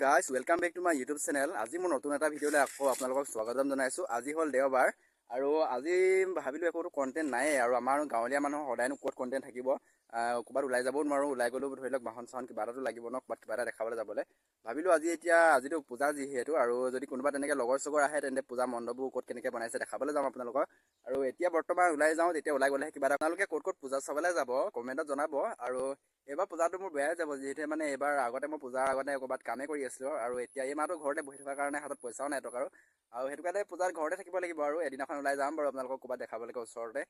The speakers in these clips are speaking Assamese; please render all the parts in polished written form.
Guys welcome back to my YouTube channel. আজি মোৰ নতুন এটা ভিডিঅ'লৈ আকৌ আপোনালোকক স্বাগতম জনাইছোঁ। আজি হ'ল দেওবাৰ আৰু আজি ভাবিলোঁ একোতো কণ্টেণ্ট নায়েই আৰু আমাৰ গাঁৱলীয়া মানুহৰ সদায়নো ক'ত কণ্টেণ্ট থাকিব। ক'ৰবাত ওলাই যাবও নোৱাৰোঁ, ওলাই গ'লেও ধৰি লওক বাহন চাহন কিবা এটাতো লাগিব ন, ক'ৰবাত কিবা এটা দেখাবলৈ যাবলৈ। ভাবিলোঁ আজিতো পূজা যিহেতু আৰু যদি কোনোবা তেনেকৈ লগৰ চগৰ আহে তেন্তে পূজা মণ্ডপবোৰ ক'ত কেনেকৈ বনাইছে দেখাবলৈ যাম আপোনালোকক। আৰু এতিয়া বৰ্তমান ওলাই যাওঁ, তেতিয়া ওলাই গ'লেহে কিবা এটা আপোনালোকে ক'ত পূজা চাবলৈ যাব কমেণ্টত জনাব। আৰু এইবাৰ পূজাটো মোৰ বেয়াই যাব, যিহেতু মানে এইবাৰ আগতে মই পূজাৰ আগতে ক'ৰবাত কামেই কৰি আছিলোঁ আৰু এতিয়া এই মাহটো ঘৰতে বহি থকাৰ কাৰণে হাতত পইচাও নাই টকাৰো। আৰু সেইটো কাৰণে পূজাত ঘৰতে থাকিব লাগিব আৰু এদিনাখন ওলাই যাম বাৰু আপোনালোকক ক'ৰবাত দেখাবলৈকে ওচৰতে।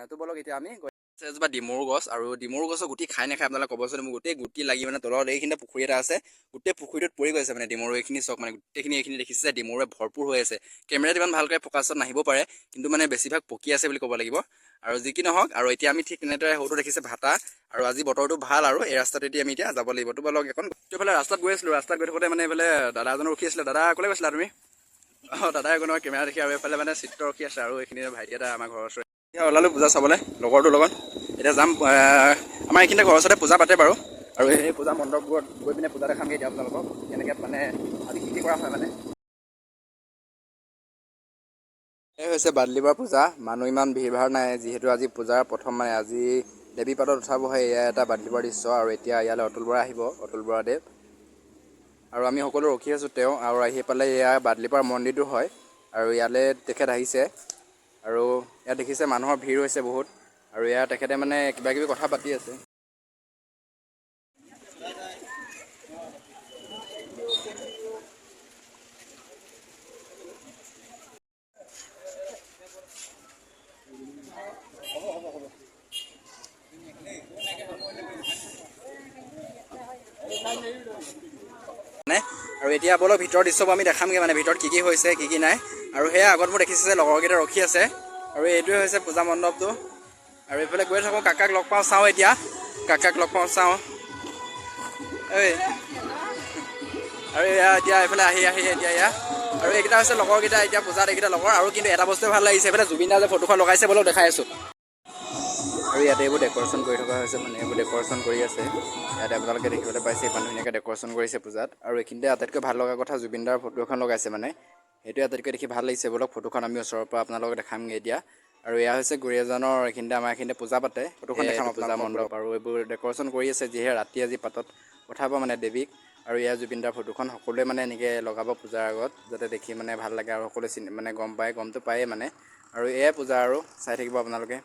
তো বলক এতিয়া আমি এজোপা ডিমৰু গছ, আৰু ডিমৰু গছৰ গুটি খাই নাখায় আপোনালোকে ক'বচোন। মোৰ গোটেই গুটি লাগি মানে তলত এইখিনিতে পুখুৰী এটা আছে, গোটেই পুখুৰীটোত পৰি গৈছে মানে ডিমৰু এইখিনি চক, মানে গোটেইখিনি এইখিনি দেখিছে ডিমৰুৱে ভৰপূৰ হৈ আছে। কেমেৰাত ইমান ভালকৈ ফ'কাছত নাহিব পাৰে, কিন্তু মানে বেছিভাগ পকি আছে বুলি ক'ব লাগিব। আৰু যি কি নহওক, আৰু এতিয়া আমি ঠিক তেনেদৰে সৰুটো দেখিছে ভাটা, আৰু আজি বতৰটো ভাল আৰু এই ৰাস্তাটোৱেদি আমি এতিয়া যাব লাগিব। তো বলক এখন এইফালে ৰাস্তাত গৈ আছিলোঁ, ৰাস্তাত গৈ থাকোঁতে মানে এইফালে দাদা এজনো ৰখি আছিলে। দাদা ক'লৈ গৈছিলা তুমি? দাদা এজনৰ কেমেৰা দেখি, আৰু এইফালে মানে চিত্ৰ ৰখি আছে, আৰু এইখিনি ভাইটি এটা আমাৰ ঘৰৰ ওচৰত। এতিয়া ওলালোঁ পূজা চাবলৈ লগৰটোৰ লগত। এতিয়া যাম, আমাৰ এইখিনিতে ঘৰৰ ওচৰতে পূজা পাতে বাৰু, আৰু সেই পূজা মণ্ডপবোৰত গৈ পিনে পূজা দেখামগৈ এতিয়া আপোনালোকক কেনেকৈ মানে আজি কি কৰা হয় মানে। এই হৈছে বাদলিপাৰ পূজা। মানুহ ইমান ভিৰ ভাৰ নাই, যিহেতু আজি পূজাৰ প্ৰথম মানে আজি দেৱী পাতত উঠাবহে। এয়া এটা বাদলিপাৰ দৃশ্য, আৰু এতিয়া ইয়ালৈ অতুল বৰা আহিব, অতুল বৰাদেৱ। আৰু আমি সকলো ৰখি আছোঁ তেওঁ, আৰু আহি পালে এয়া বাদলিপাৰ মন্দিৰটো হয়, আৰু ইয়ালৈ তেখেত আহিছে। আৰু ইয়াত দেখিছে মানুহৰ ভিৰ হৈছে বহুত, আৰু ইয়াত তেখেতে মানে কিবা কিবি কথা পাতি আছে। আৰু এতিয়া বলক ভিতৰৰ দৃশ্যবোৰ আমি দেখামগৈ, মানে ভিতৰত কি হৈছে কি নাই। আৰু সেয়া আগত মোৰ দেখিছে যে লগৰকেইটা ৰখি আছে, আৰু এইটোৱে হৈছে পূজা মণ্ডপটো। আৰু এইফালে গৈ থাকোঁ, কাকাক লগ পাওঁ, চাওঁ এতিয়া কাকাক লগ পাওঁ, চাওঁ এই। আৰু এয়া এতিয়া এইফালে আহি এতিয়া এয়া, আৰু এইকেইটা হৈছে লগৰকেইটা এতিয়া পূজাত এইকেইটা লগৰ। আৰু কিন্তু এটা বস্তুৱে ভাল লাগিছে, এইফালে জুবিন দা যে ফটোখন লগাইছে, বলক দেখাই আছোঁ। আৰু ইয়াতে এইবোৰ ডেক'ৰেশ্যন কৰি থকা হৈছে, মানে এইবোৰ ডেক'ৰেশ্যন কৰি আছে ইয়াতে আপোনালোকে দেখিবলৈ পাইছে। ইমান ধুনীয়াকৈ ডেক'ৰেশ্যন কৰিছে পূজাত। আৰু এইখিনিতে আটাইতকৈ ভাল লগা কথা, জুবিন দাৰ ফটো এখন লগাইছে, মানে সেইটোৱে আটাইতকৈ দেখি ভাল লাগিছে। বলক ফটোখন আমি ওচৰৰ পৰা আপোনালোকক দেখামগৈ এতিয়া। আৰু এয়া হৈছে গুৰিজানৰ, এইখিনিতে আমাৰ এইখিনিতে পূজা পাতে, ফটোখন দেখাম পূজা মণ্ডপ। আৰু এইবোৰ ডেক'ৰেশ্যন কৰি আছে, যিহে ৰাতি আজি পাতত উঠাব মানে দেৱীক। আৰু এয়া জুবিন দাৰ ফটোখন সকলোৱে মানে এনেকৈ লগাব পূজাৰ আগত, যাতে দেখি মানে ভাল লাগে, আৰু সকলোৱে মানে গম পায়, গমটো পায়েই মানে। আৰু এয়াই পূজা, আৰু চাই থাকিব আপোনালোকে।